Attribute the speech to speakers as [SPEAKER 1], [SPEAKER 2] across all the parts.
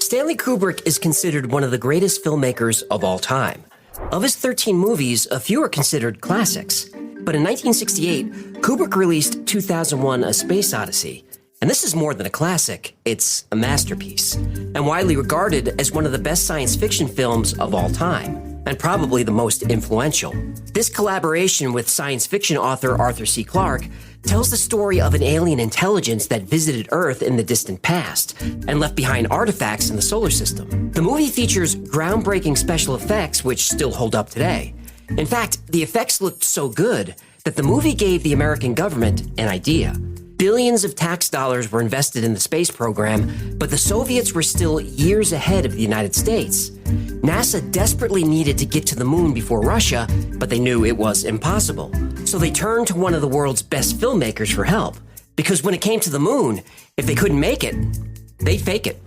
[SPEAKER 1] Stanley Kubrick is considered one of the greatest filmmakers of all time. Of his 13 movies, a few are considered classics. But in 1968, Kubrick released 2001: A Space Odyssey. And this is more than a classic, it's a masterpiece, and widely regarded as one of the best science fiction films of all time, and probably the most influential. This collaboration with science fiction author Arthur C. Clarke tells the story of an alien intelligence that visited Earth in the distant past and left behind artifacts in the solar system. The movie features groundbreaking special effects which still hold up today. In fact, the effects looked so good that the movie gave the American government an idea. Billions of tax dollars were invested in the space program, but the Soviets were still years ahead of the United States. NASA desperately needed to get to the moon before Russia, but they knew it was impossible. So they turned to one of the world's best filmmakers for help. Because when it came to the moon, if they couldn't make it, they'd fake it.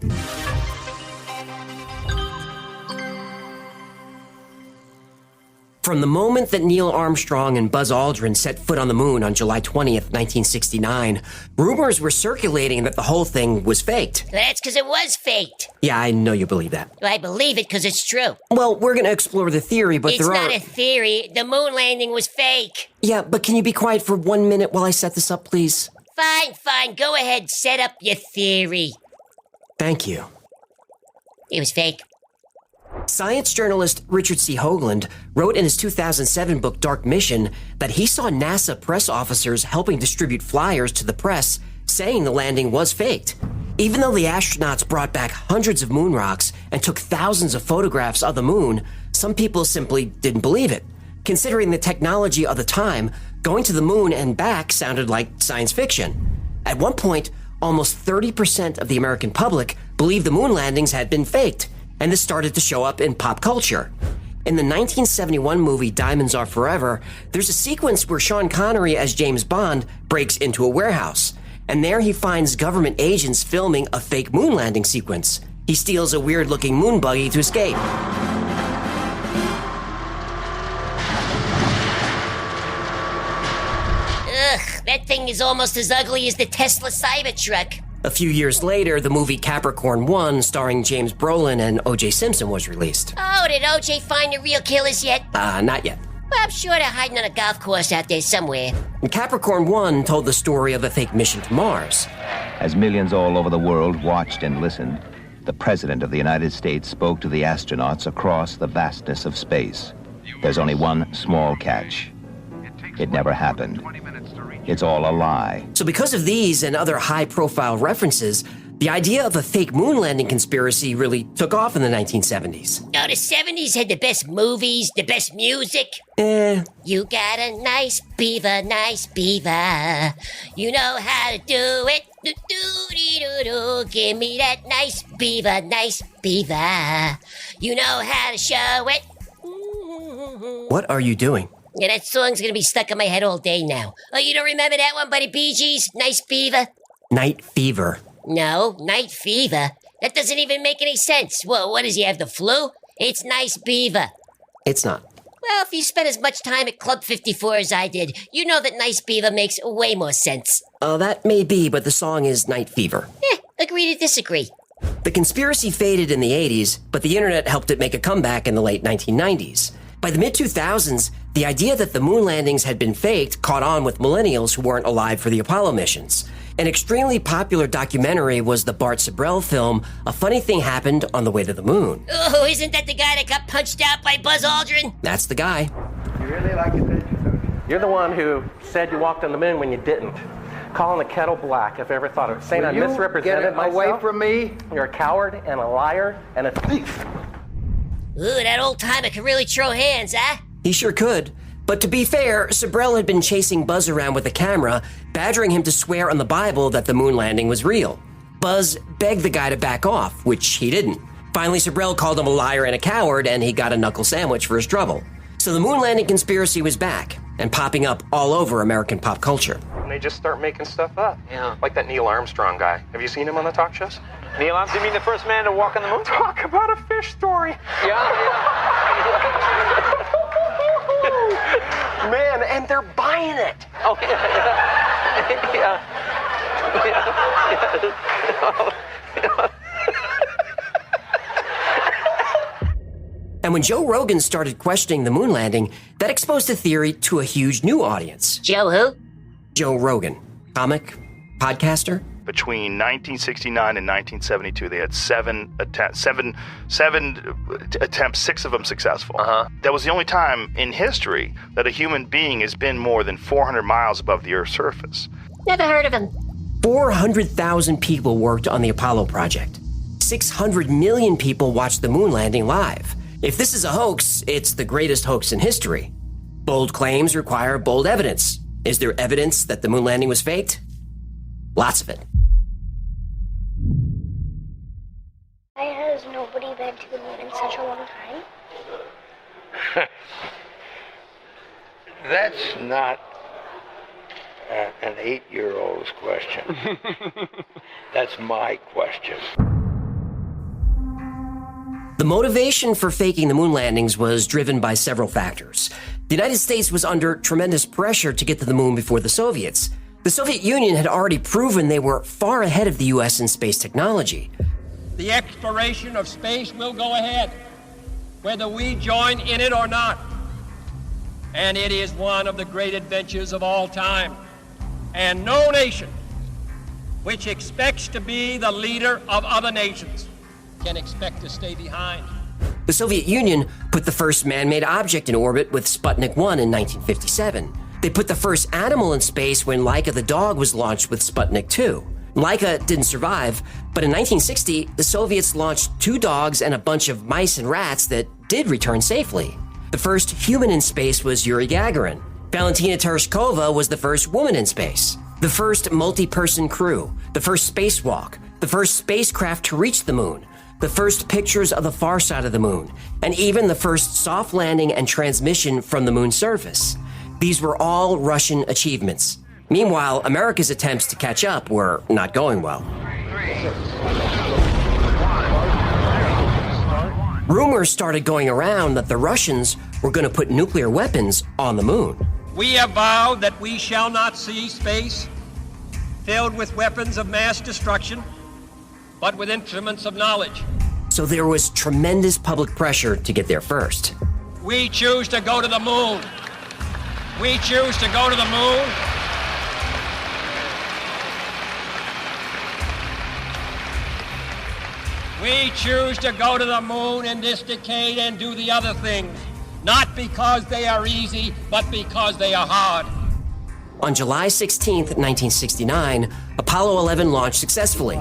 [SPEAKER 1] From the moment that Neil Armstrong and Buzz Aldrin set foot on the moon on July 20th, 1969, rumors were circulating that the whole thing was faked.
[SPEAKER 2] That's because it was faked.
[SPEAKER 1] Yeah, I know you believe that.
[SPEAKER 2] I believe it because it's true.
[SPEAKER 1] Well, we're going to explore the theory, but
[SPEAKER 2] It's not a theory. The moon landing was fake.
[SPEAKER 1] Yeah, but can you be quiet for 1 minute while I set this up, please?
[SPEAKER 2] Fine. Go ahead. Set up your theory.
[SPEAKER 1] Thank you.
[SPEAKER 2] It was fake.
[SPEAKER 1] Science journalist Richard C. Hoagland wrote in his 2007 book Dark Mission that he saw NASA press officers helping distribute flyers to the press saying the landing was faked. Even though the astronauts brought back hundreds of moon rocks and took thousands of photographs of the moon, some people simply didn't believe it. Considering the technology of the time, going to the moon and back sounded like science fiction. At one point, almost 30% of the American public believed the moon landings had been faked. And this started to show up in pop culture. In the 1971 movie Diamonds Are Forever, there's a sequence where Sean Connery as James Bond breaks into a warehouse. And there he finds government agents filming a fake moon landing sequence. He steals a weird-looking moon buggy to escape.
[SPEAKER 2] Ugh, that thing is almost as ugly as the Tesla Cybertruck.
[SPEAKER 1] A few years later, the movie Capricorn 1, starring James Brolin and O.J. Simpson, was released.
[SPEAKER 2] Oh, did O.J. find the real killers yet?
[SPEAKER 1] Not yet.
[SPEAKER 2] Well, I'm sure they're hiding on a golf course out there somewhere.
[SPEAKER 1] And Capricorn 1 told the story of a fake mission to Mars.
[SPEAKER 3] As millions all over the world watched and listened, the President of the United States spoke to the astronauts across the vastness of space. There's only one small catch. It never happened. It's all a lie.
[SPEAKER 1] So because of these and other high-profile references, the idea of a fake moon landing conspiracy really took off in the 1970s.
[SPEAKER 2] Oh, the 70s had the best movies, the best music. You got a nice beaver. You know how to do it. Do-do-dee-doo-doo. Give me that nice beaver. You know how to show it.
[SPEAKER 1] What are you doing?
[SPEAKER 2] Yeah, that song's gonna be stuck in my head all day now. Oh, you don't remember that one by the Bee Gees? Nice Beaver?
[SPEAKER 1] Night Fever.
[SPEAKER 2] No, Night Fever. That doesn't even make any sense. Well, what does he have, the flu? It's Nice Beaver.
[SPEAKER 1] It's not.
[SPEAKER 2] Well, if you spent as much time at Club 54 as I did, you know that Nice Beaver makes way more sense.
[SPEAKER 1] That may be, but the song is Night Fever.
[SPEAKER 2] Agree to disagree.
[SPEAKER 1] The conspiracy faded in the 80s, but the internet helped it make a comeback in the late 1990s. By the mid-2000s, the idea that the moon landings had been faked caught on with millennials who weren't alive for the Apollo missions. An extremely popular documentary was the Bart Sibrel film, A Funny Thing Happened on the Way to the Moon.
[SPEAKER 2] Oh, isn't that the guy that got punched out by Buzz Aldrin?
[SPEAKER 1] That's the guy.
[SPEAKER 4] You really like it, don't you?
[SPEAKER 5] You're the one who said you walked on the moon when you didn't. Calling the kettle black, if I ever thought of it. Saying I misrepresented myself.
[SPEAKER 4] Get away from me.
[SPEAKER 5] You're a coward and a liar and a thief.
[SPEAKER 2] Ooh, that old timer could really throw hands, huh?
[SPEAKER 1] He sure could. But to be fair, Sibrel had been chasing Buzz around with a camera, badgering him to swear on the Bible that the moon landing was real. Buzz begged the guy to back off, which he didn't. Finally, Sibrel called him a liar and a coward, and he got a knuckle sandwich for his trouble. So the moon landing conspiracy was back, and popping up all over American pop culture.
[SPEAKER 5] And they just start making stuff up. Yeah. Like that Neil Armstrong guy. Have you seen him on the talk shows?
[SPEAKER 6] Neil Armstrong, you mean the first man to walk on the moon?
[SPEAKER 5] Talk about a fish story.
[SPEAKER 6] Yeah.
[SPEAKER 5] Man, and they're buying it.
[SPEAKER 6] Oh, yeah.
[SPEAKER 1] And when Joe Rogan started questioning the moon landing, that exposed the theory to a huge new audience.
[SPEAKER 2] Joe who?
[SPEAKER 1] Joe Rogan, comic, podcaster.
[SPEAKER 7] Between 1969 and 1972, they had seven attempts, 6 of them successful. That was the only time in history that a human being has been more than 400 miles above the Earth's surface.
[SPEAKER 2] Never heard of him.
[SPEAKER 1] 400,000 people worked on the Apollo project. 600 million people watched the moon landing live. If this is a hoax, it's the greatest hoax in history. Bold claims require bold evidence. Is there evidence that the moon landing was faked? Lots of it.
[SPEAKER 8] Why has nobody been to the moon in such a long time?
[SPEAKER 4] That's not an 8-year-old's question. That's my question.
[SPEAKER 1] The motivation for faking the moon landings was driven by several factors. The United States was under tremendous pressure to get to the moon before the Soviets. The Soviet Union had already proven they were far ahead of the U.S. in space technology.
[SPEAKER 9] The exploration of space will go ahead, whether we join in it or not. And it is one of the great adventures of all time. And no nation which expects to be the leader of other nations can expect to stay behind.
[SPEAKER 1] The Soviet Union put the first man-made object in orbit with Sputnik 1 in 1957. They put the first animal in space when Laika the dog was launched with Sputnik 2. Laika didn't survive, but in 1960, the Soviets launched 2 dogs and a bunch of mice and rats that did return safely. The first human in space was Yuri Gagarin. Valentina Tereshkova was the first woman in space. The first multi-person crew, the first spacewalk, the first spacecraft to reach the moon, the first pictures of the far side of the moon, and even the first soft landing and transmission from the moon's surface. These were all Russian achievements. Meanwhile, America's attempts to catch up were not going well. Rumors started going around that the Russians were going to put nuclear weapons on the moon.
[SPEAKER 9] We have vowed that we shall not see space filled with weapons of mass destruction, but with instruments of knowledge.
[SPEAKER 1] So there was tremendous public pressure to get there first.
[SPEAKER 9] We choose to go to the moon. We choose to go to the moon. We choose to go to the moon in this decade and do the other things, not because they are easy, but because they are hard.
[SPEAKER 1] On July 16, 1969, Apollo 11 launched successfully.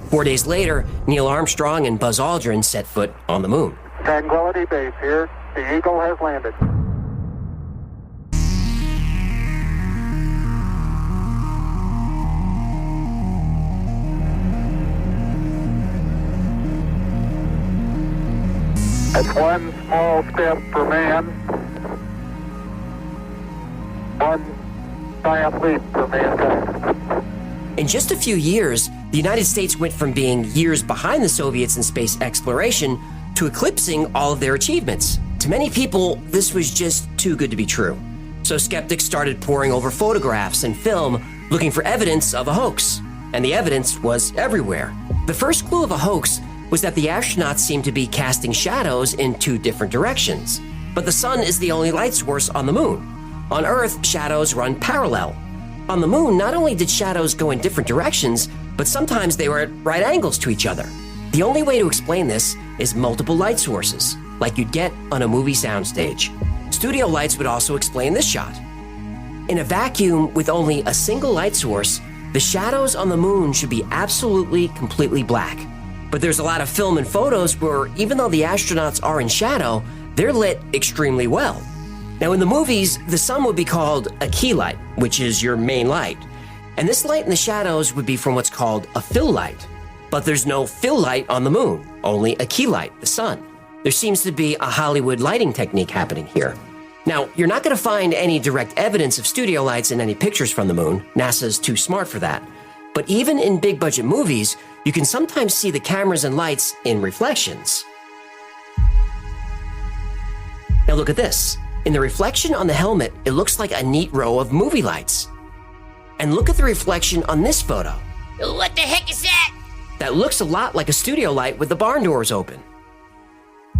[SPEAKER 1] Four days later, Neil Armstrong and Buzz Aldrin set foot on the moon.
[SPEAKER 10] Tranquility Base here. The Eagle has landed. That's one small step for man, one giant leap for mankind.
[SPEAKER 1] In just a few years, the United States went from being years behind the Soviets in space exploration to eclipsing all of their achievements. To many people, this was just too good to be true. So skeptics started poring over photographs and film, looking for evidence of a hoax. And the evidence was everywhere. The first clue of a hoax was that the astronauts seemed to be casting shadows in 2 different directions. But the sun is the only light source on the moon. On Earth, shadows run parallel. On the moon, not only did shadows go in different directions, but sometimes they were at right angles to each other. The only way to explain this is multiple light sources, like you'd get on a movie soundstage. Studio lights would also explain this shot. In a vacuum with only a single light source, the shadows on the moon should be absolutely, completely black. But there's a lot of film and photos where, even though the astronauts are in shadow, they're lit extremely well. Now, in the movies, the sun would be called a key light, which is your main light. And this light in the shadows would be from what's called a fill light. But there's no fill light on the moon, only a key light, the sun. There seems to be a Hollywood lighting technique happening here. Now, you're not going to find any direct evidence of studio lights in any pictures from the moon. NASA's too smart for that. But even in big-budget movies, you can sometimes see the cameras and lights in reflections. Now look at this. In the reflection on the helmet, it looks like a neat row of movie lights. And look at the reflection on this photo.
[SPEAKER 2] What the heck is that?
[SPEAKER 1] That looks a lot like a studio light with the barn doors open.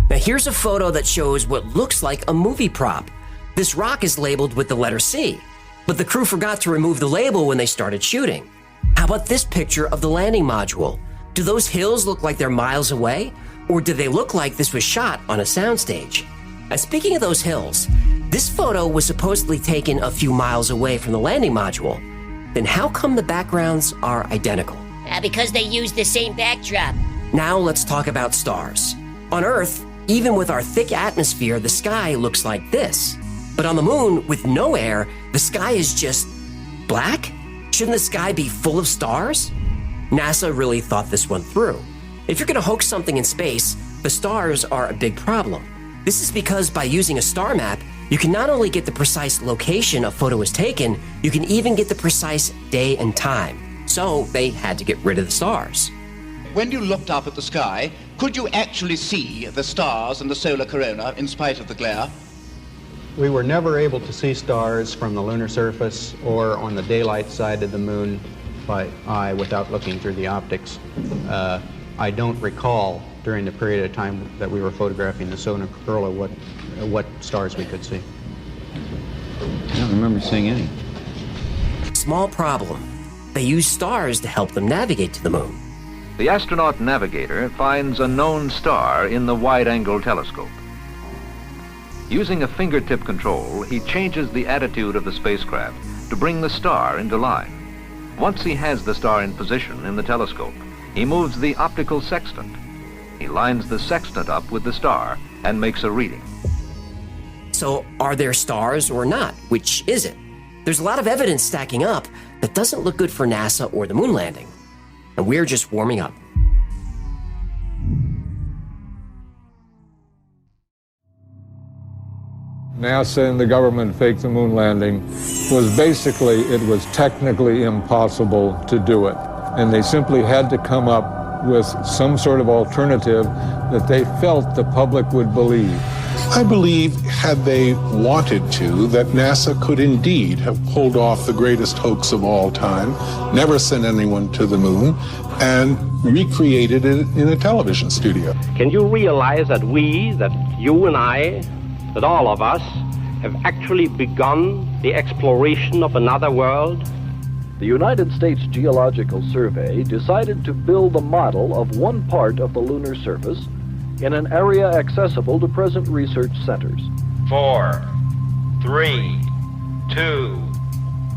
[SPEAKER 1] Now here's a photo that shows what looks like a movie prop. This rock is labeled with the letter C, but the crew forgot to remove the label when they started shooting. How about this picture of the landing module? Do those hills look like they're miles away, or do they look like this was shot on a soundstage? And speaking of those hills, this photo was supposedly taken a few miles away from the landing module. Then how come the backgrounds are identical?
[SPEAKER 2] Because they use the same backdrop.
[SPEAKER 1] Now let's talk about stars. On Earth, even with our thick atmosphere, the sky looks like this. But on the moon, with no air, the sky is just black? Shouldn't the sky be full of stars? NASA really thought this one through. If you're going to hoax something in space, the stars are a big problem. This is because by using a star map, you can not only get the precise location a photo was taken, you can even get the precise day and time. So they had to get rid of the stars.
[SPEAKER 11] When you looked up at the sky, could you actually see the stars and the solar corona in spite of the glare?
[SPEAKER 12] We were never able to see stars from the lunar surface or on the daylight side of the moon by eye without looking through the optics. I don't recall during the period of time that we were photographing the solar corona what stars we could see.
[SPEAKER 13] I don't remember seeing any.
[SPEAKER 1] Small problem. They use stars to help them navigate to the moon.
[SPEAKER 14] The astronaut navigator finds a known star in the wide-angle telescope. Using a fingertip control, he changes the attitude of the spacecraft to bring the star into line. Once he has the star in position in the telescope, he moves the optical sextant. He lines the sextant up with the star and makes a reading.
[SPEAKER 1] So are there stars or not? Which is it? There's a lot of evidence stacking up that doesn't look good for NASA or the moon landing. And we're just warming up.
[SPEAKER 15] NASA and the government faked the moon landing was basically, it was technically impossible to do it. And they simply had to come up with some sort of alternative that they felt the public would believe.
[SPEAKER 16] I believe, had they wanted to, that NASA could indeed have pulled off the greatest hoax of all time, never sent anyone to the moon, and recreated it in a television studio.
[SPEAKER 17] Can you realize that we, that you and I, that all of us, have actually begun the exploration of another world?
[SPEAKER 18] The United States Geological Survey decided to build a model of one part of the lunar surface in an area accessible to present research centers.
[SPEAKER 6] 4, 3, 2,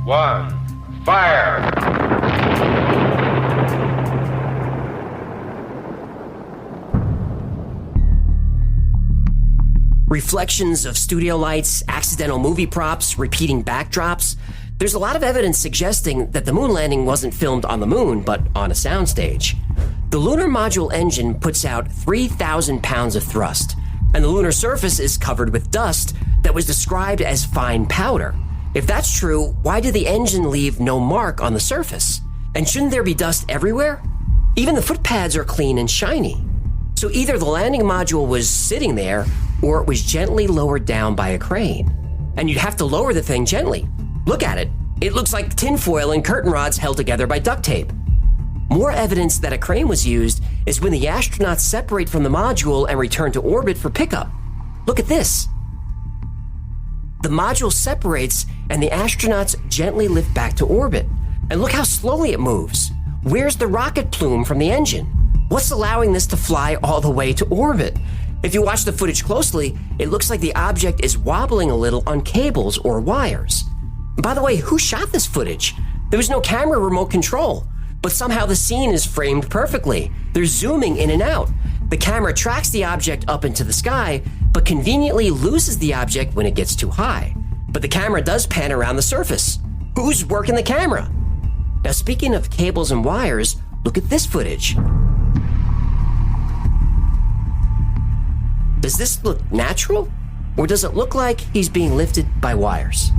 [SPEAKER 6] 1, fire!
[SPEAKER 1] Reflections of studio lights, accidental movie props, repeating backdrops. There's a lot of evidence suggesting that the moon landing wasn't filmed on the moon, but on a soundstage. The lunar module engine puts out 3,000 pounds of thrust, and the lunar surface is covered with dust that was described as fine powder. If that's true, why did the engine leave no mark on the surface? And shouldn't there be dust everywhere? Even the footpads are clean and shiny. So either the landing module was sitting there, or it was gently lowered down by a crane. And you'd have to lower the thing gently. Look at it. It looks like tinfoil and curtain rods held together by duct tape. More evidence that a crane was used is when the astronauts separate from the module and return to orbit for pickup. Look at this. The module separates and the astronauts gently lift back to orbit. And look how slowly it moves. Where's the rocket plume from the engine? What's allowing this to fly all the way to orbit? If you watch the footage closely, it looks like the object is wobbling a little on cables or wires. By the way, who shot this footage? There was no camera remote control, but somehow the scene is framed perfectly. They're zooming in and out. The camera tracks the object up into the sky, but conveniently loses the object when it gets too high. But the camera does pan around the surface. Who's working the camera? Now, speaking of cables and wires, look at this footage. Does this look natural? Or does it look like he's being lifted by wires?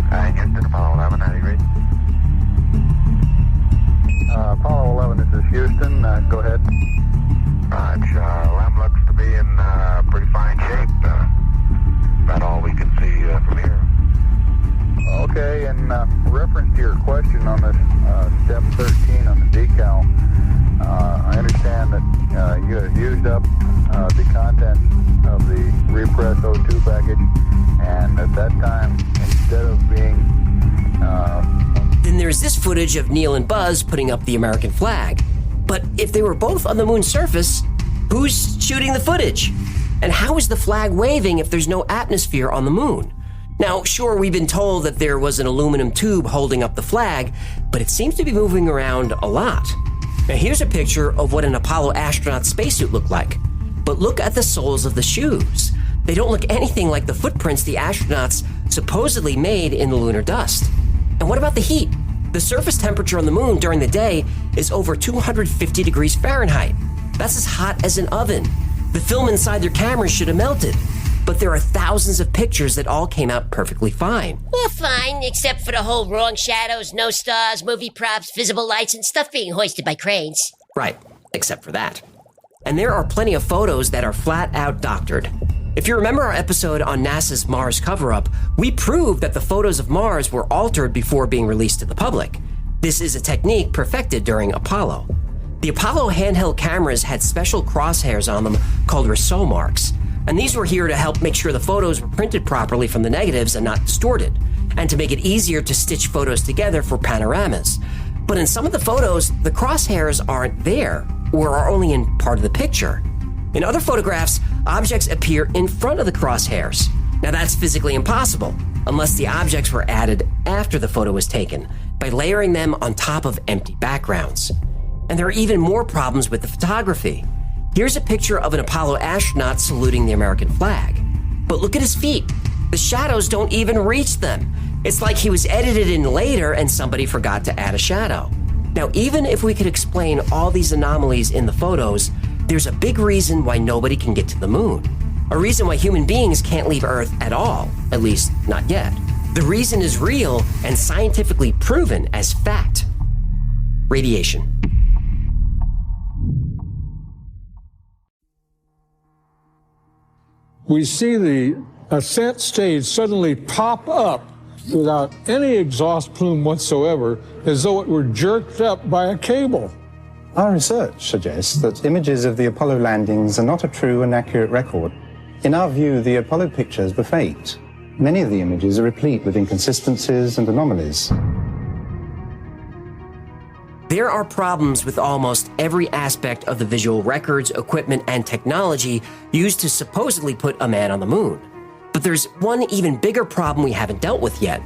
[SPEAKER 10] Houston, Apollo 11, how do you read? Apollo 11, this is Houston. Go ahead.
[SPEAKER 19] LEM looks to be in pretty fine shape. About all we can see from here.
[SPEAKER 10] Okay, and reference to your question on this step 13 on the decal, I understand that you have used up the contents of the repressed O2 package, and at that time, instead of being...
[SPEAKER 1] Then there's this footage of Neil and Buzz putting up the American flag. But if they were both on the moon's surface, who's shooting the footage? And how is the flag waving if there's no atmosphere on the moon? Now, sure, we've been told that there was an aluminum tube holding up the flag, but it seems to be moving around a lot. Now, here's a picture of what an Apollo astronaut spacesuit looked like. But look at the soles of the shoes. They don't look anything like the footprints the astronauts supposedly made in the lunar dust. And what about the heat? The surface temperature on the moon during the day is over 250 degrees Fahrenheit. That's as hot as an oven. The film inside their cameras should have melted. But there are thousands of pictures that all came out perfectly fine.
[SPEAKER 2] Well, fine, except for the whole wrong shadows, no stars, movie props, visible lights, and stuff being hoisted by cranes.
[SPEAKER 1] Right, except for that. And there are plenty of photos that are flat out doctored. If you remember our episode on NASA's Mars cover-up, we proved that the photos of Mars were altered before being released to the public. This is a technique perfected during Apollo. The Apollo handheld cameras had special crosshairs on them called Rousseau marks, and these were here to help make sure the photos were printed properly from the negatives and not distorted, and to make it easier to stitch photos together for panoramas. But in some of the photos, the crosshairs aren't there, or are only in part of the picture. In other photographs, objects appear in front of the crosshairs. Now that's physically impossible, unless the objects were added after the photo was taken, by layering them on top of empty backgrounds. And there are even more problems with the photography. Here's a picture of an Apollo astronaut saluting the American flag. But look at his feet. The shadows don't even reach them. It's like he was edited in later and somebody forgot to add a shadow. Now, even if we could explain all these anomalies in the photos, there's a big reason why nobody can get to the moon. A reason why human beings can't leave Earth at all, at least not yet. The reason is real and scientifically proven as fact. Radiation.
[SPEAKER 15] We see the ascent stage suddenly pop up without any exhaust plume whatsoever, as though it were jerked up by a cable.
[SPEAKER 20] Our research suggests that images of the Apollo landings are not a true and accurate record. In our view, the Apollo pictures were faked. Many of the images are replete with inconsistencies and anomalies.
[SPEAKER 1] There are problems with almost every aspect of the visual records, equipment, and technology used to supposedly put a man on the moon. But there's one even bigger problem we haven't dealt with yet.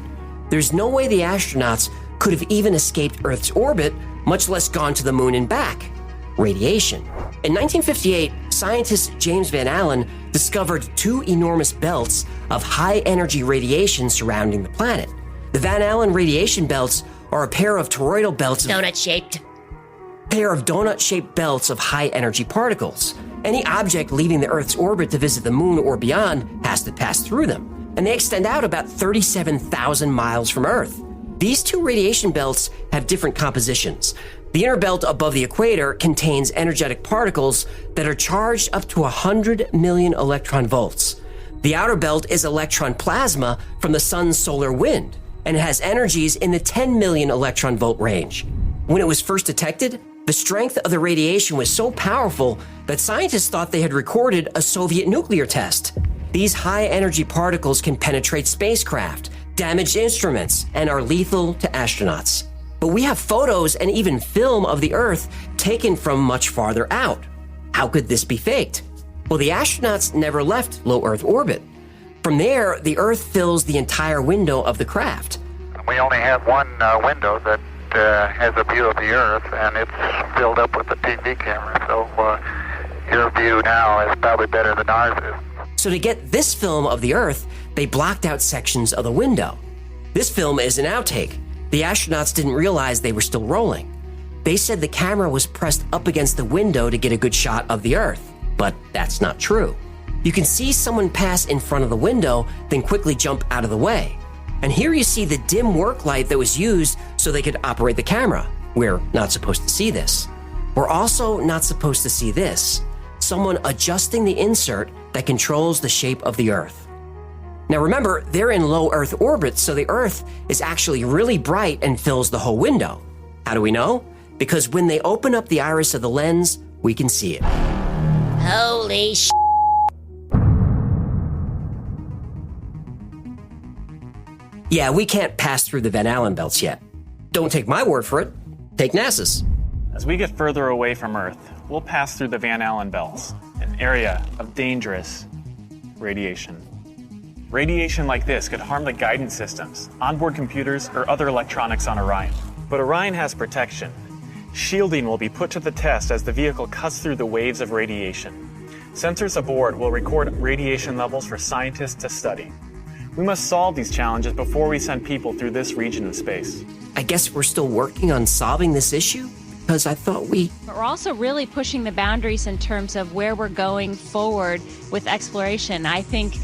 [SPEAKER 1] There's no way the astronauts could have even escaped Earth's orbit, much less gone to the moon and back. Radiation. In 1958, scientist James Van Allen discovered two enormous belts of high-energy radiation surrounding the planet. The Van Allen radiation belts are a pair of toroidal belts
[SPEAKER 2] donut-shaped
[SPEAKER 1] belts of high-energy particles. Any object leaving the Earth's orbit to visit the moon or beyond has to pass through them, and they extend out about 37,000 miles from Earth. These two radiation belts have different compositions. The inner belt above the equator contains energetic particles that are charged up to 100 million electron volts. The outer belt is electron plasma from the sun's solar wind, and it has energies in the 10 million electron volt range. When it was first detected, the strength of the radiation was so powerful that scientists thought they had recorded a Soviet nuclear test. These high-energy particles can penetrate spacecraft, damage instruments, and are lethal to astronauts. But we have photos and even film of the Earth taken from much farther out. How could this be faked? Well, the astronauts never left low Earth orbit. From there, the Earth fills the entire window of the craft.
[SPEAKER 19] We only have one window that has a view of the Earth, and it's filled up with the TV camera, so your view now is probably better than ours is.
[SPEAKER 1] So to get this film of the Earth, they blocked out sections of the window. This film is an outtake. The astronauts didn't realize they were still rolling. They said the camera was pressed up against the window to get a good shot of the Earth, but that's not true. You can see someone pass in front of the window, then quickly jump out of the way. And here you see the dim work light that was used so they could operate the camera. We're not supposed to see this. We're also not supposed to see this. Someone adjusting the insert that controls the shape of the Earth. Now remember, they're in low Earth orbit, so the Earth is actually really bright and fills the whole window. How do we know? Because when they open up the iris of the lens, we can see it.
[SPEAKER 2] Holy sh**.
[SPEAKER 1] Yeah, we can't pass through the Van Allen belts yet. Don't take my word for it. Take NASA's.
[SPEAKER 21] As we get further away from Earth, we'll pass through the Van Allen belts, an area of dangerous radiation. Radiation like this could harm the guidance systems, onboard computers, or other electronics on Orion. But Orion has protection. Shielding will be put to the test as the vehicle cuts through the waves of radiation. Sensors aboard will record radiation levels for scientists to study. We must solve these challenges before we send people through this region of space.
[SPEAKER 1] I guess we're still working on solving this issue? Because I thought we...
[SPEAKER 22] But we're also really pushing the boundaries in terms of where we're going forward with exploration. I think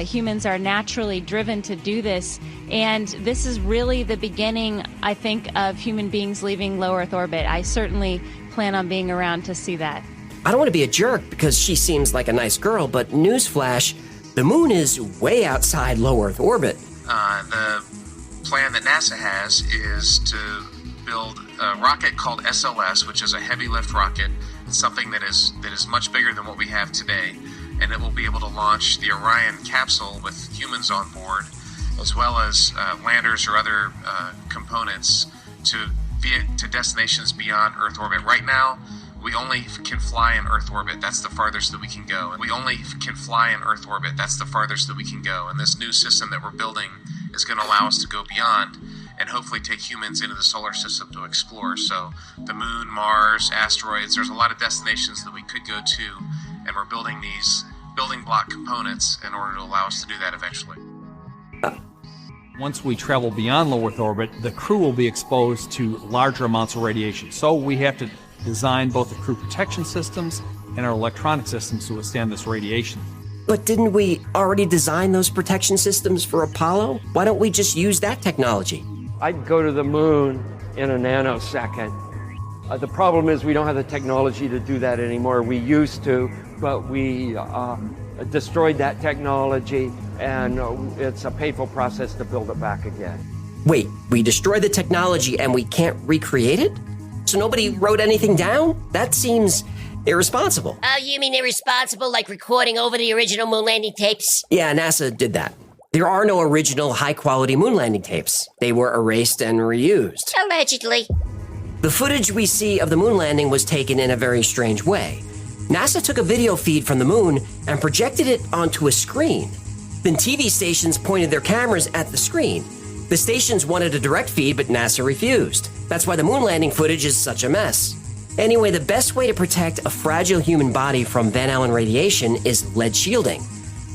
[SPEAKER 22] humans are naturally driven to do this, and this is really the beginning, I think, of human beings leaving low Earth orbit. I certainly plan on being around to see that.
[SPEAKER 1] I don't want to be a jerk because she seems like a nice girl, but newsflash, the moon is way outside low Earth orbit.
[SPEAKER 23] The plan that NASA has is to build a rocket called SLS, which is a heavy lift rocket. It's something that is much bigger than what we have today, and it will be able to launch the Orion capsule with humans on board, as well as landers or other components to destinations beyond Earth orbit. Right now, we only can fly in Earth orbit. That's the farthest that we can go. And we only can fly in Earth orbit. That's the farthest that we can go. And this new system that we're building is going to allow us to go beyond and hopefully take humans into the solar system to explore. So the moon, Mars, asteroids, there's a lot of destinations that we could go to, and we're building these building block components in order to allow us to do that eventually.
[SPEAKER 24] Once we travel beyond low Earth orbit, the crew will be exposed to larger amounts of radiation. So we have to design both the crew protection systems and our electronic systems to withstand this radiation.
[SPEAKER 1] But didn't we already design those protection systems for Apollo? Why don't we just use that technology?
[SPEAKER 25] I'd go to the moon in a nanosecond. The problem is we don't have the technology to do that anymore. We used to, but we destroyed that technology, and it's a painful process to build it back again.
[SPEAKER 1] Wait, we destroyed the technology and we can't recreate it? So nobody wrote anything down? That seems irresponsible.
[SPEAKER 2] Oh, you mean irresponsible, like recording over the original moon landing tapes?
[SPEAKER 1] Yeah, NASA did that. There are no original high-quality moon landing tapes. They were erased and reused.
[SPEAKER 2] Allegedly.
[SPEAKER 1] The footage we see of the moon landing was taken in a very strange way. NASA took a video feed from the moon and projected it onto a screen. Then TV stations pointed their cameras at the screen. The stations wanted a direct feed, but NASA refused. That's why the moon landing footage is such a mess. Anyway, the best way to protect a fragile human body from Van Allen radiation is lead shielding.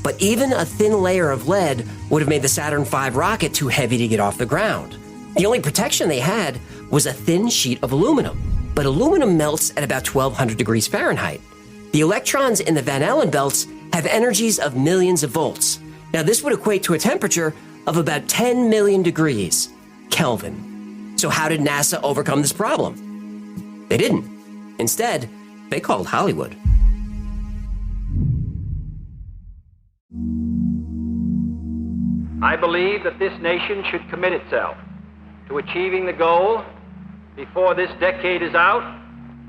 [SPEAKER 1] But even a thin layer of lead would have made the Saturn V rocket too heavy to get off the ground. The only protection they had was a thin sheet of aluminum. But aluminum melts at about 1200 degrees Fahrenheit. The electrons in the Van Allen belts have energies of millions of volts. Now, this would equate to a temperature of about 10 million degrees Kelvin. So how did NASA overcome this problem? They didn't. Instead, they called Hollywood.
[SPEAKER 17] I believe that this nation should commit itself to achieving the goal, before this decade is out,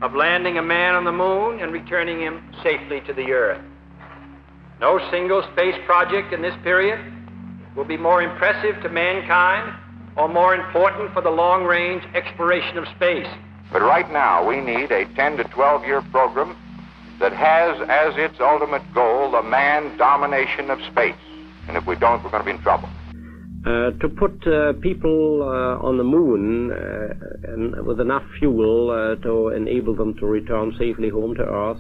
[SPEAKER 17] of landing a man on the moon and returning him safely to the Earth. No single space project in this period will be more impressive to mankind or more important for the long-range exploration of space.
[SPEAKER 6] But right now, we need a 10 to 12-year program that has as its ultimate goal the man domination of space. And if we don't, we're going to be in trouble.
[SPEAKER 17] To put people on the moon and with enough fuel to enable them to return safely home to Earth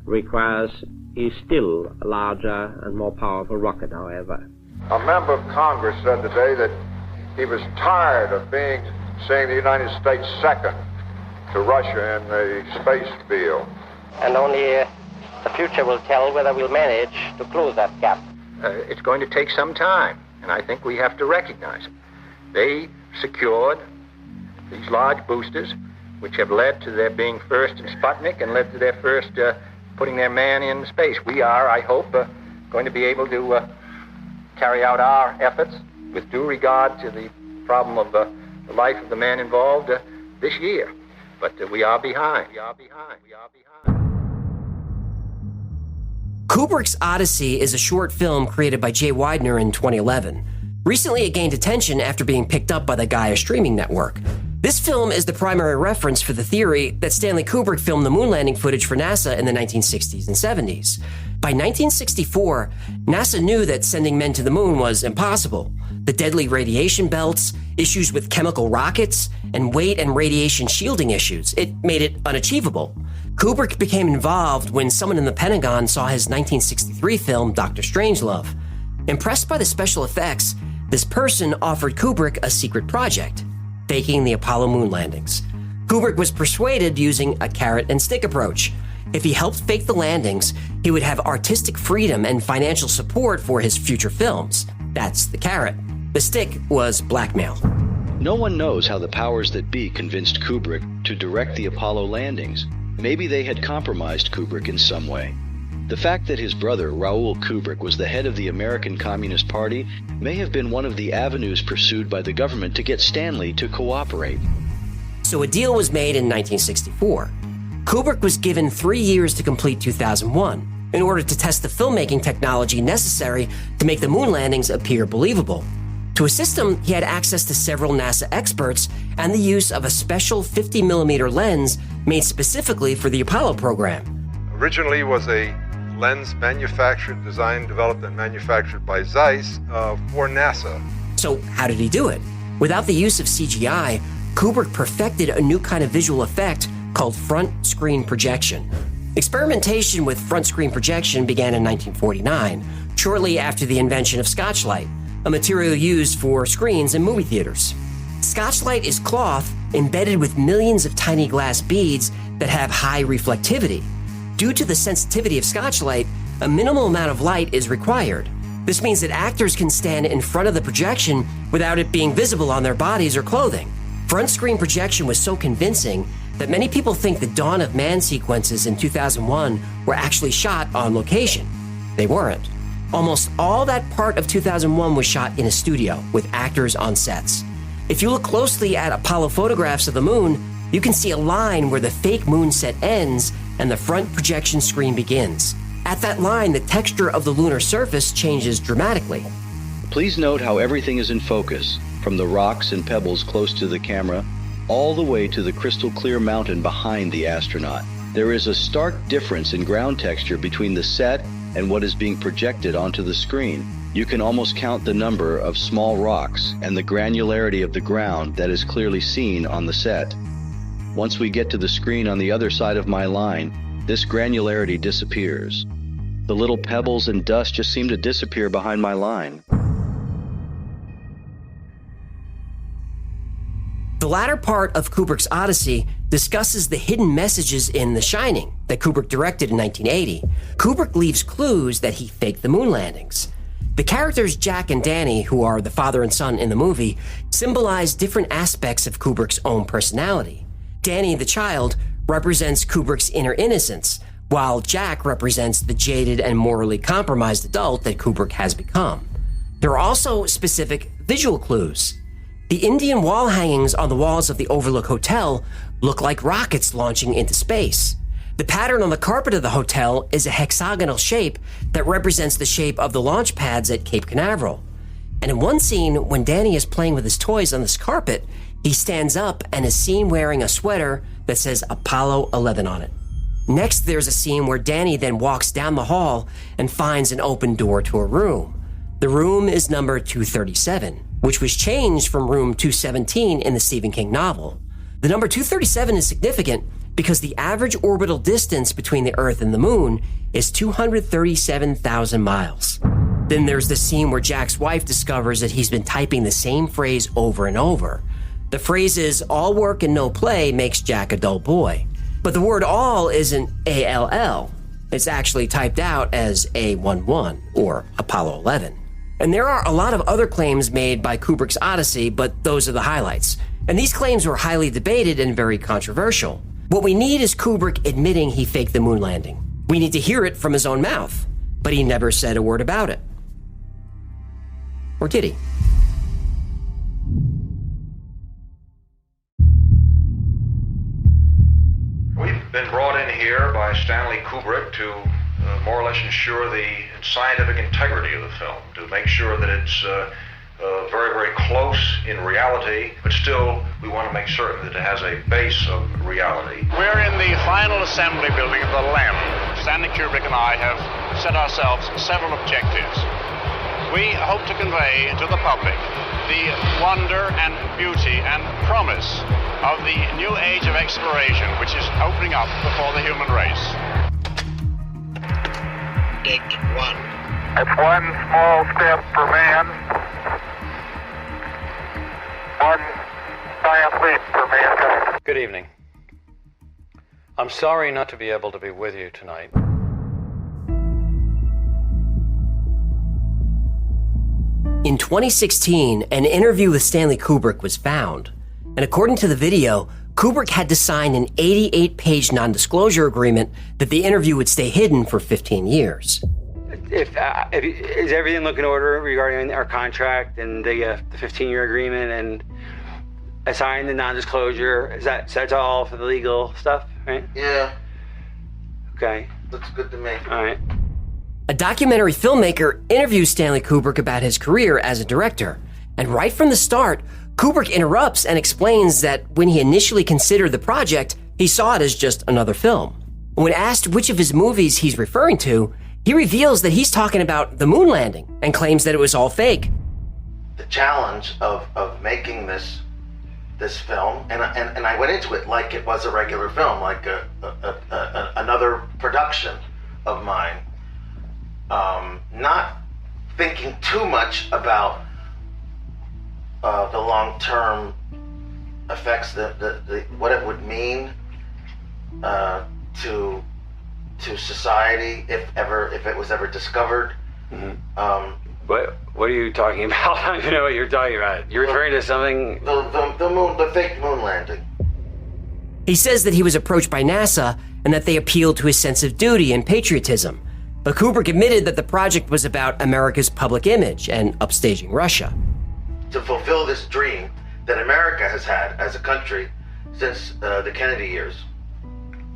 [SPEAKER 17] requires a still larger and more powerful rocket, however.
[SPEAKER 6] A member of Congress said today that he was tired of seeing the United States second to Russia in the space field.
[SPEAKER 17] And only the future will tell whether we'll manage to close that gap.
[SPEAKER 4] It's going to take some time, and I think we have to recognize it. They secured these large boosters, which have led to their being first in Sputnik and led to their first putting their man in space. We are, I hope, going to be able to carry out our efforts with due regard to the problem of the life of the man involved this year. But we are behind.
[SPEAKER 1] Kubrick's Odyssey is a short film created by Jay Weidner in 2011. Recently, it gained attention after being picked up by the Gaia streaming network. This film is the primary reference for the theory that Stanley Kubrick filmed the moon landing footage for NASA in the 1960s and 70s. By 1964, NASA knew that sending men to the moon was impossible. The deadly radiation belts, issues with chemical rockets, and weight and radiation shielding issues, it made it unachievable. Kubrick became involved when someone in the Pentagon saw his 1963 film, Dr. Strangelove. Impressed by the special effects, this person offered Kubrick a secret project, faking the Apollo moon landings. Kubrick was persuaded using a carrot and stick approach. If he helped fake the landings, he would have artistic freedom and financial support for his future films. That's the carrot. The stick was blackmail.
[SPEAKER 3] No one knows how the powers that be convinced Kubrick to direct the Apollo landings. Maybe they had compromised Kubrick in some way. The fact that his brother, Raoul Kubrick, was the head of the American Communist Party may have been one of the avenues pursued by the government to get Stanley to cooperate.
[SPEAKER 1] So a deal was made in 1964. Kubrick was given 3 years to complete 2001 in order to test the filmmaking technology necessary to make the moon landings appear believable. To assist him, he had access to several NASA experts and the use of a special 50mm lens made specifically for the Apollo program.
[SPEAKER 5] Originally was a lens manufactured, designed, developed, and manufactured by Zeiss for NASA.
[SPEAKER 1] So how did he do it? Without the use of CGI, Kubrick perfected a new kind of visual effect called front screen projection. Experimentation with front screen projection began in 1949, shortly after the invention of Scotchlite, a material used for screens in movie theaters. Scotchlite is cloth embedded with millions of tiny glass beads that have high reflectivity. Due to the sensitivity of Scotchlite, a minimal amount of light is required. This means that actors can stand in front of the projection without it being visible on their bodies or clothing. Front screen projection was so convincing that many people think the Dawn of Man sequences in 2001 were actually shot on location. They weren't. Almost all that part of 2001 was shot in a studio with actors on sets. If you look closely at Apollo photographs of the moon, you can see a line where the fake moon set ends and the front projection screen begins. At that line, the texture of the lunar surface changes dramatically.
[SPEAKER 3] Please note how everything is in focus, from the rocks and pebbles close to the camera, all the way to the crystal clear mountain behind the astronaut. There is a stark difference in ground texture between the set and what is being projected onto the screen. You can almost count the number of small rocks and the granularity of the ground that is clearly seen on the set. Once we get to the screen on the other side of my line, this granularity disappears. The little pebbles and dust just seem to disappear behind my line.
[SPEAKER 1] The latter part of Kubrick's Odyssey discusses the hidden messages in The Shining that Kubrick directed in 1980. Kubrick leaves clues that he faked the moon landings. The characters Jack and Danny, who are the father and son in the movie, symbolize different aspects of Kubrick's own personality. Danny, the child, represents Kubrick's inner innocence, while Jack represents the jaded and morally compromised adult that Kubrick has become. There are also specific visual clues. The Indian wall hangings on the walls of the Overlook Hotel look like rockets launching into space. The pattern on the carpet of the hotel is a hexagonal shape that represents the shape of the launch pads at Cape Canaveral. And in one scene, when Danny is playing with his toys on this carpet, he stands up and is seen wearing a sweater that says Apollo 11 on it. Next, there's a scene where Danny then walks down the hall and finds an open door to a room. The room is number 237, which was changed from room 217 in the Stephen King novel. The number 237 is significant because the average orbital distance between the Earth and the Moon is 237,000 miles. Then there's the scene where Jack's wife discovers that he's been typing the same phrase over and over. The phrase is, all work and no play makes Jack a dull boy. But the word all isn't A-L-L. It's actually typed out as A-11 or Apollo 11. And there are a lot of other claims made by Kubrick's Odyssey, but those are the highlights. And these claims were highly debated and very controversial. What we need is Kubrick admitting he faked the moon landing. We need to hear it from his own mouth, but he never said a word about it. Or did he?
[SPEAKER 7] We've been brought in here by Stanley Kubrick to more or less ensure the scientific integrity of the film, to make sure that it's very, very close in reality, but still we want to make certain that it has a base of reality.
[SPEAKER 8] We're in the final assembly building of the LEM. Stanley Kubrick and I have set ourselves several objectives. We hope to convey to the public the wonder and beauty and promise of the new age of exploration which is opening up before the human race.
[SPEAKER 19] Dig one. It's one small step for man, one giant leap for mankind.
[SPEAKER 9] Good evening. I'm sorry not to be able to be with you tonight.
[SPEAKER 1] In 2016, an interview with Stanley Kubrick was found. And according to the video, Kubrick had to sign an 88-page non-disclosure agreement that the interview would stay hidden for 15 years.
[SPEAKER 11] Is everything looking in order regarding our contract and the 15-year agreement, and I signed the non-disclosure? That's all for the legal stuff, right?
[SPEAKER 12] Yeah.
[SPEAKER 11] Okay.
[SPEAKER 12] Looks good to me.
[SPEAKER 11] All right.
[SPEAKER 1] A documentary filmmaker interviews Stanley Kubrick about his career as a director. And right from the start, Kubrick interrupts and explains that when he initially considered the project, he saw it as just another film. When asked which of his movies he's referring to, he reveals that he's talking about the moon landing and claims that it was all fake.
[SPEAKER 12] The challenge of making this film, and I went into it like it was a regular film, like another production of mine. Not thinking too much about the long-term effects, what it would mean to society if it was ever discovered.
[SPEAKER 11] Mm-hmm. What are you talking about? I don't even know what you're talking about. You're referring to something.
[SPEAKER 12] The fake moon landing.
[SPEAKER 1] He says that he was approached by NASA and that they appealed to his sense of duty and patriotism. But Kubrick admitted that the project was about America's public image and upstaging Russia.
[SPEAKER 12] To fulfill this dream that America has had as a country since the Kennedy years.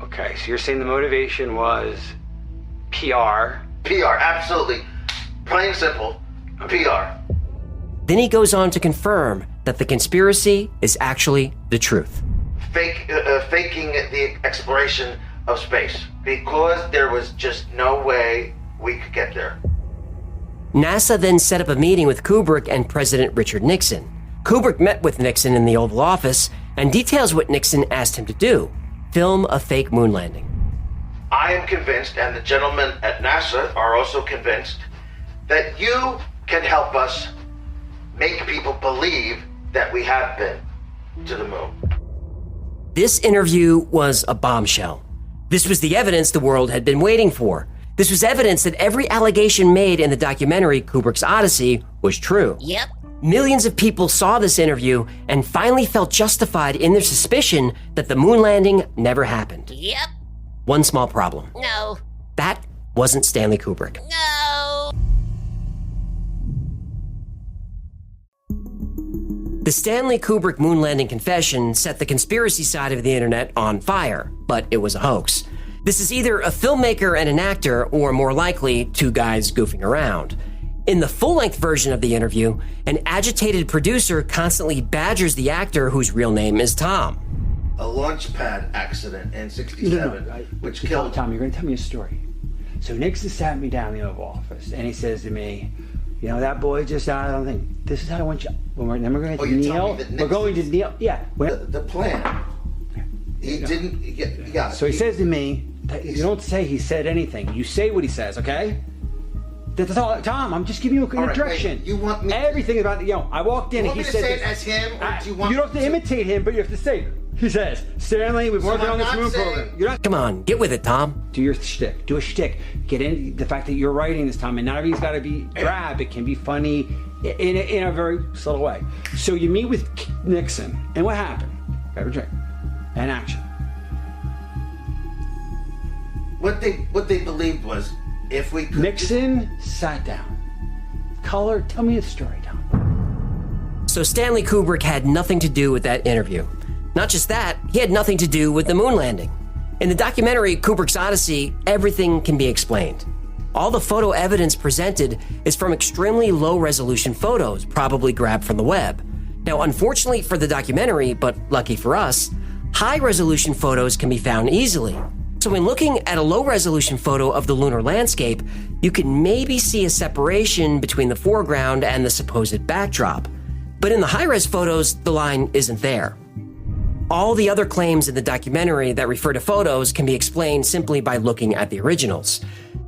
[SPEAKER 11] Okay, so you're saying the motivation was PR?
[SPEAKER 12] PR, absolutely. Plain and simple, PR.
[SPEAKER 1] Then he goes on to confirm that the conspiracy is actually the truth.
[SPEAKER 12] Faking the exploration of space, because there was just no way we could get there.
[SPEAKER 1] NASA then set up a meeting with Kubrick and President Richard Nixon. Kubrick met with Nixon in the Oval Office and details what Nixon asked him to do: film a fake moon landing.
[SPEAKER 12] I am convinced, and the gentlemen at NASA are also convinced, that you can help us make people believe that we have been to the moon.
[SPEAKER 1] This interview was a bombshell. This was the evidence the world had been waiting for. This was evidence that every allegation made in the documentary Kubrick's Odyssey was true.
[SPEAKER 2] Yep.
[SPEAKER 1] Millions of people saw this interview and finally felt justified in their suspicion that the moon landing never happened.
[SPEAKER 2] Yep.
[SPEAKER 1] One small problem.
[SPEAKER 2] No.
[SPEAKER 1] That wasn't Stanley Kubrick.
[SPEAKER 2] No.
[SPEAKER 1] The Stanley Kubrick moon landing confession set the conspiracy side of the internet on fire, but it was a hoax. This is either a filmmaker and an actor, or more likely, two guys goofing around. In the full-length version of the interview, an agitated producer constantly badgers the actor whose real name is Tom.
[SPEAKER 12] A launch pad accident in '67, which killed...
[SPEAKER 26] Tom, you're going to tell me a story. So Nixon sat me down in the Oval Office, and he says to me, you know, that boy just out of the thing. This is how I want you. Then we're going to kneel. We're going to kneel. Yeah.
[SPEAKER 12] The plan. He didn't. Yeah.
[SPEAKER 26] So he says to me, you don't say he said anything. You say what he says, okay? That's all, Tom. I'm just giving you a direction.
[SPEAKER 12] Wait, you want me?
[SPEAKER 26] Everything about I walked in and he said.
[SPEAKER 12] You want me to say it as him, or do you want?
[SPEAKER 26] You don't have to imitate him, but you have to say. He says, Stanley, we've worked on this moon program.
[SPEAKER 1] Come on, get with it, Tom.
[SPEAKER 26] Do your shtick. Do a shtick. Get in the fact that you're writing this, Tom, and not everything's got to be drab. It can be funny in a very subtle way. So you meet with Nixon, and what happened? Grab a drink. And action.
[SPEAKER 12] What they believed was, if we could...
[SPEAKER 26] Nixon sat down. Color, tell me a story, Tom.
[SPEAKER 1] So Stanley Kubrick had nothing to do with that interview. Not just that, he had nothing to do with the moon landing. In the documentary Kubrick's Odyssey, everything can be explained. All the photo evidence presented is from extremely low-resolution photos, probably grabbed from the web. Now, unfortunately for the documentary, but lucky for us, high-resolution photos can be found easily. So when looking at a low-resolution photo of the lunar landscape, you can maybe see a separation between the foreground and the supposed backdrop. But in the high-res photos, the line isn't there. All the other claims in the documentary that refer to photos can be explained simply by looking at the originals.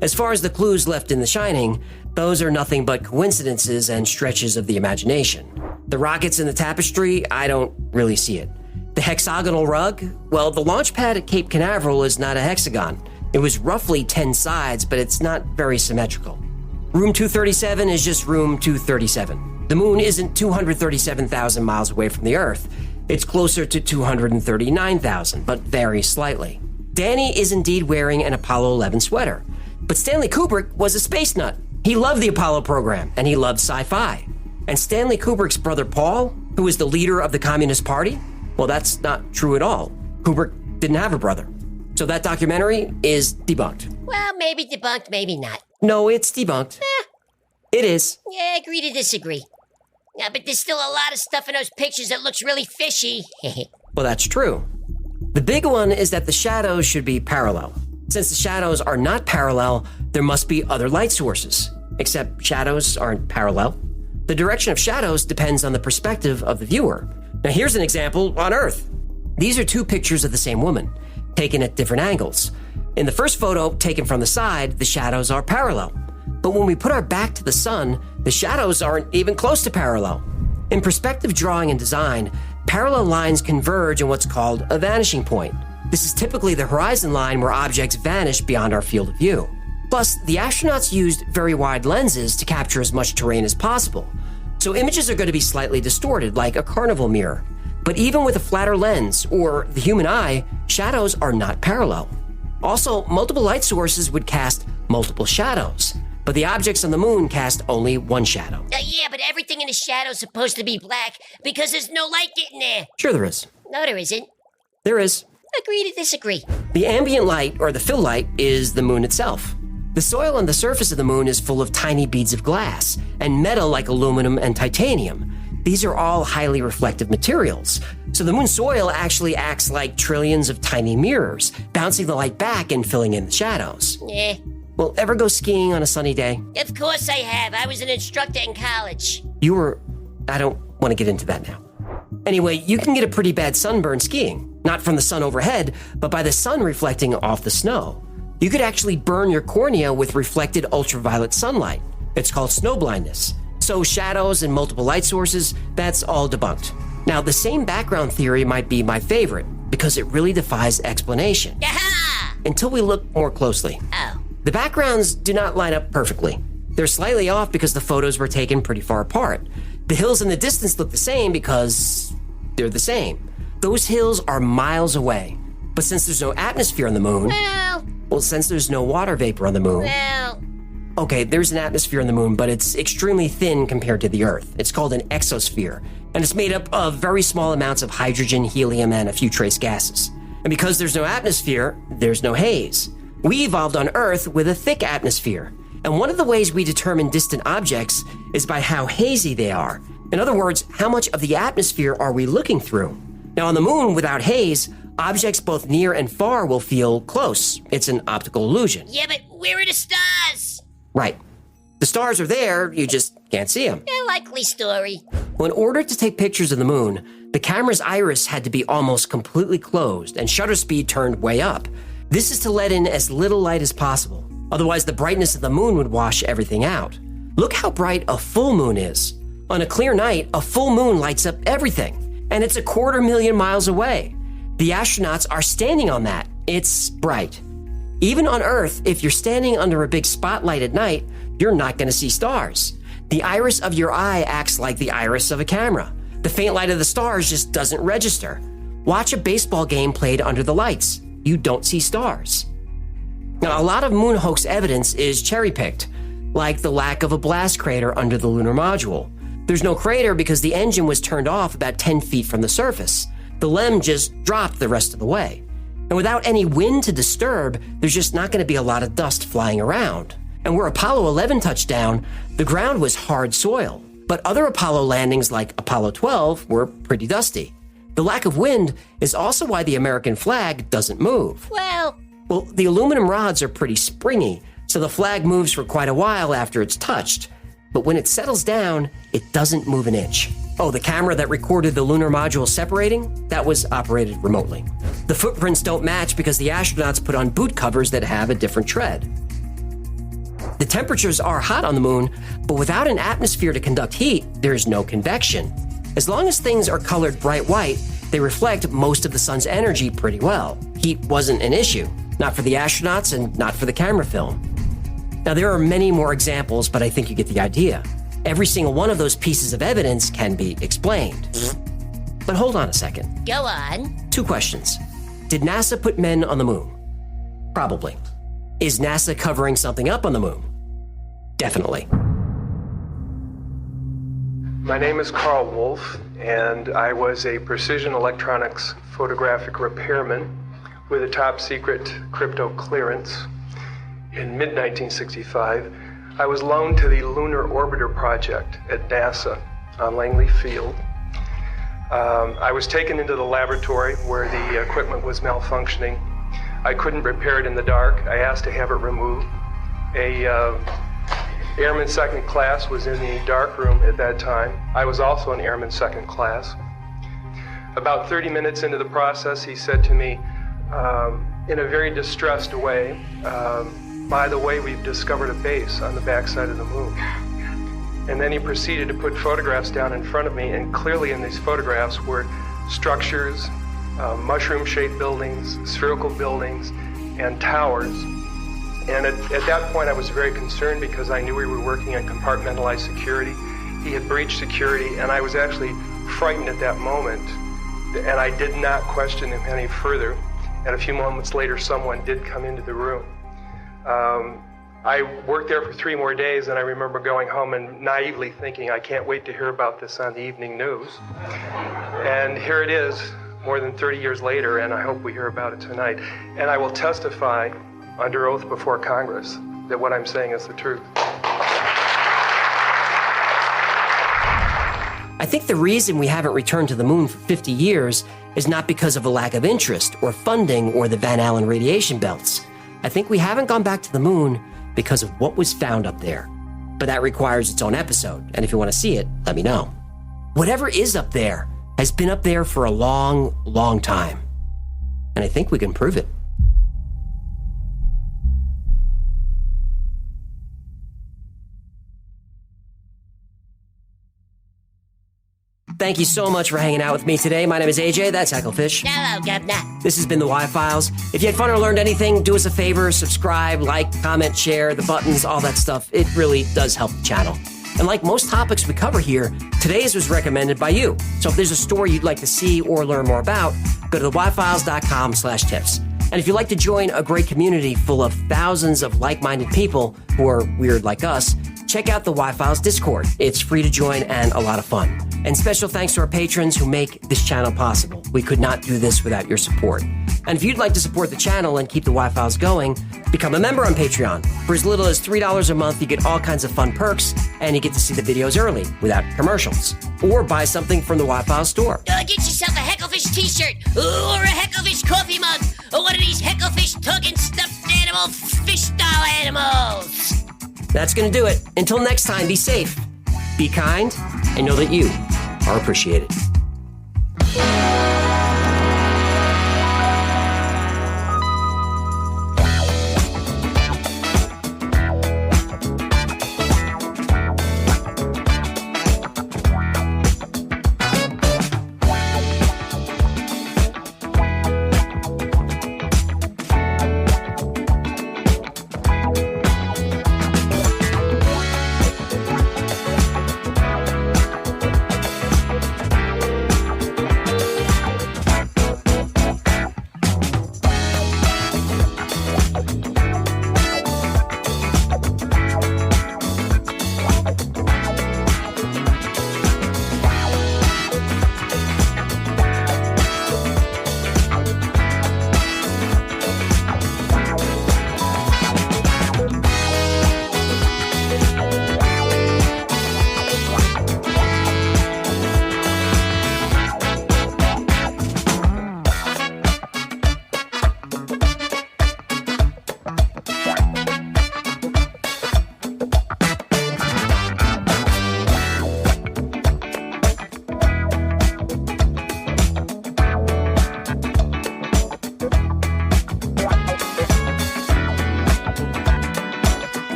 [SPEAKER 1] As far as the clues left in The Shining, those are nothing but coincidences and stretches of the imagination. The rockets in the tapestry, I don't really see it. The hexagonal rug? Well, the launch pad at Cape Canaveral is not a hexagon. It was roughly 10 sides, but it's not very symmetrical. Room 237 is just room 237. The moon isn't 237,000 miles away from the Earth. It's closer to 239,000, but varies slightly. Danny is indeed wearing an Apollo 11 sweater. But Stanley Kubrick was a space nut. He loved the Apollo program, and he loved sci-fi. And Stanley Kubrick's brother Paul, who was the leader of the Communist Party, well, that's not true at all. Kubrick didn't have a brother. So that documentary is debunked.
[SPEAKER 2] Well, maybe debunked, maybe not.
[SPEAKER 1] No, it's debunked. It is.
[SPEAKER 2] Yeah, agree to disagree. Yeah, but there's still a lot of stuff in those pictures that looks really fishy.
[SPEAKER 1] Well, that's true. The big one is that the shadows should be parallel. Since the shadows are not parallel, there must be other light sources. Except shadows aren't parallel. The direction of shadows depends on the perspective of the viewer. Now here's an example on Earth. These are two pictures of the same woman, taken at different angles. In the first photo, taken from the side, the shadows are parallel. But when we put our back to the sun, the shadows aren't even close to parallel. In perspective drawing and design, parallel lines converge in what's called a vanishing point. This is typically the horizon line where objects vanish beyond our field of view. Plus, the astronauts used very wide lenses to capture as much terrain as possible. So images are going to be slightly distorted, like a carnival mirror. But even with a flatter lens, or the human eye, shadows are not parallel. Also, multiple light sources would cast multiple shadows. But the objects on the moon cast only one shadow.
[SPEAKER 2] Yeah, but everything in the shadow's supposed to be black because there's no light getting there.
[SPEAKER 1] Sure there is.
[SPEAKER 2] No, there isn't.
[SPEAKER 1] There is.
[SPEAKER 2] Agree to disagree.
[SPEAKER 1] The ambient light, or the fill light, is the moon itself. The soil on the surface of the moon is full of tiny beads of glass and metal like aluminum and titanium. These are all highly reflective materials. So the moon's soil actually acts like trillions of tiny mirrors, bouncing the light back and filling in the shadows.
[SPEAKER 2] Yeah.
[SPEAKER 1] Well, ever go skiing on a sunny day?
[SPEAKER 2] Of course I have. I was an instructor in college.
[SPEAKER 1] I don't want to get into that now. Anyway, you can get a pretty bad sunburn skiing. Not from the sun overhead, but by the sun reflecting off the snow. You could actually burn your cornea with reflected ultraviolet sunlight. It's called snow blindness. So shadows and multiple light sources, that's all debunked. Now, the same background theory might be my favorite because it really defies explanation.
[SPEAKER 2] Aha!
[SPEAKER 1] Until we look more closely.
[SPEAKER 2] Oh.
[SPEAKER 1] The backgrounds do not line up perfectly. They're slightly off because the photos were taken pretty far apart. The hills in the distance look the same because they're the same. Those hills are miles away. But since there's no atmosphere on the moon... Well, since there's no water vapor on the moon... Okay, there's an atmosphere on the moon, but it's extremely thin compared to the Earth. It's called an exosphere, and it's made up of very small amounts of hydrogen, helium, and a few trace gases. And because there's no atmosphere, there's no haze. We evolved on Earth with a thick atmosphere, and one of the ways we determine distant objects is by how hazy they are. In other words, how much of the atmosphere are we looking through? Now, on the moon, without haze, objects both near and far will feel close. It's an optical illusion.
[SPEAKER 2] Yeah, but where are the stars?
[SPEAKER 1] Right. The stars are there, you just can't see them.
[SPEAKER 2] Yeah, likely story.
[SPEAKER 1] Well, in order to take pictures of the moon, the camera's iris had to be almost completely closed and shutter speed turned way up. This is to let in as little light as possible. Otherwise, the brightness of the moon would wash everything out. Look how bright a full moon is. On a clear night, a full moon lights up everything, and it's 250,000 miles away. The astronauts are standing on that. It's bright. Even on Earth, if you're standing under a big spotlight at night, you're not going to see stars. The iris of your eye acts like the iris of a camera. The faint light of the stars just doesn't register. Watch a baseball game played under the lights. You don't see stars. Now, a lot of moon hoax evidence is cherry-picked, like the lack of a blast crater under the lunar module. There's no crater because the engine was turned off about 10 feet from the surface. The LEM just dropped the rest of the way. And without any wind to disturb, there's just not going to be a lot of dust flying around. And where Apollo 11 touched down, the ground was hard soil. But other Apollo landings like Apollo 12 were pretty dusty. The lack of wind is also why the American flag doesn't move.
[SPEAKER 2] Well,
[SPEAKER 1] the aluminum rods are pretty springy, so the flag moves for quite a while after it's touched. But when it settles down, it doesn't move an inch. Oh, the camera that recorded the lunar module separating? That was operated remotely. The footprints don't match because the astronauts put on boot covers that have a different tread. The temperatures are hot on the moon, but without an atmosphere to conduct heat, there's no convection. As long as things are colored bright white, they reflect most of the sun's energy pretty well. Heat wasn't an issue, not for the astronauts and not for the camera film. Now, there are many more examples, but I think you get the idea. Every single one of those pieces of evidence can be explained. But hold on a second.
[SPEAKER 2] Go on.
[SPEAKER 1] 2 questions. Did NASA put men on the moon? Probably. Is NASA covering something up on the moon? Definitely.
[SPEAKER 10] My name is Carl Wolf, and I was a precision electronics photographic repairman with a top secret crypto clearance. In mid-1965, I was loaned to the Lunar Orbiter Project at NASA on Langley Field. I was taken into the laboratory where the equipment was malfunctioning. I couldn't repair it in the dark. I asked to have it removed. Airman second class was in the dark room at that time. I was also an airman second class. About 30 minutes into the process, he said to me, in a very distressed way, by the way, we've discovered a base on the backside of the moon. And then he proceeded to put photographs down in front of me, and clearly in these photographs were structures, mushroom-shaped buildings, spherical buildings, and towers. And at that point, I was very concerned because I knew we were working on compartmentalized security. He had breached security, and I was actually frightened at that moment. And I did not question him any further. And a few moments later, someone did come into the room. I worked there for 3 more days, and I remember going home and naively thinking, I can't wait to hear about this on the evening news. And here it is, more than 30 years later, and I hope we hear about it tonight. And I will testify under oath before Congress that what I'm saying is the truth.
[SPEAKER 1] I think the reason we haven't returned to the moon for 50 years is not because of a lack of interest or funding or the Van Allen radiation belts. I think we haven't gone back to the moon because of what was found up there. But that requires its own episode, and if you want to see it, let me know. Whatever is up there has been up there for a long, long time. And I think we can prove it. Thank you so much for hanging out with me today. My name is AJ, that's Hecklefish.
[SPEAKER 2] Hello, Governor.
[SPEAKER 1] This has been the Y-Files. If you had fun or learned anything, do us a favor, subscribe, like, comment, share, the buttons, all that stuff. It really does help the channel. And like most topics we cover here, today's was recommended by you. So if there's a story you'd like to see or learn more about, go to theyfiles.com/tips. And if you'd like to join a great community full of thousands of like-minded people who are weird like us, check out the Y-Files Discord. It's free to join and a lot of fun. And special thanks to our patrons who make this channel possible. We could not do this without your support. And if you'd like to support the channel and keep the Y-Files going, become a member on Patreon. For as little as $3 a month, you get all kinds of fun perks, and you get to see the videos early without commercials. Or buy something from the Y-Files store.
[SPEAKER 2] Get yourself a Hecklefish t-shirt, or a Hecklefish coffee mug, or one of these Hecklefish tugging stuffed animal fish doll animals.
[SPEAKER 1] That's going to do it. Until next time, be safe, be kind, and know that you are appreciated.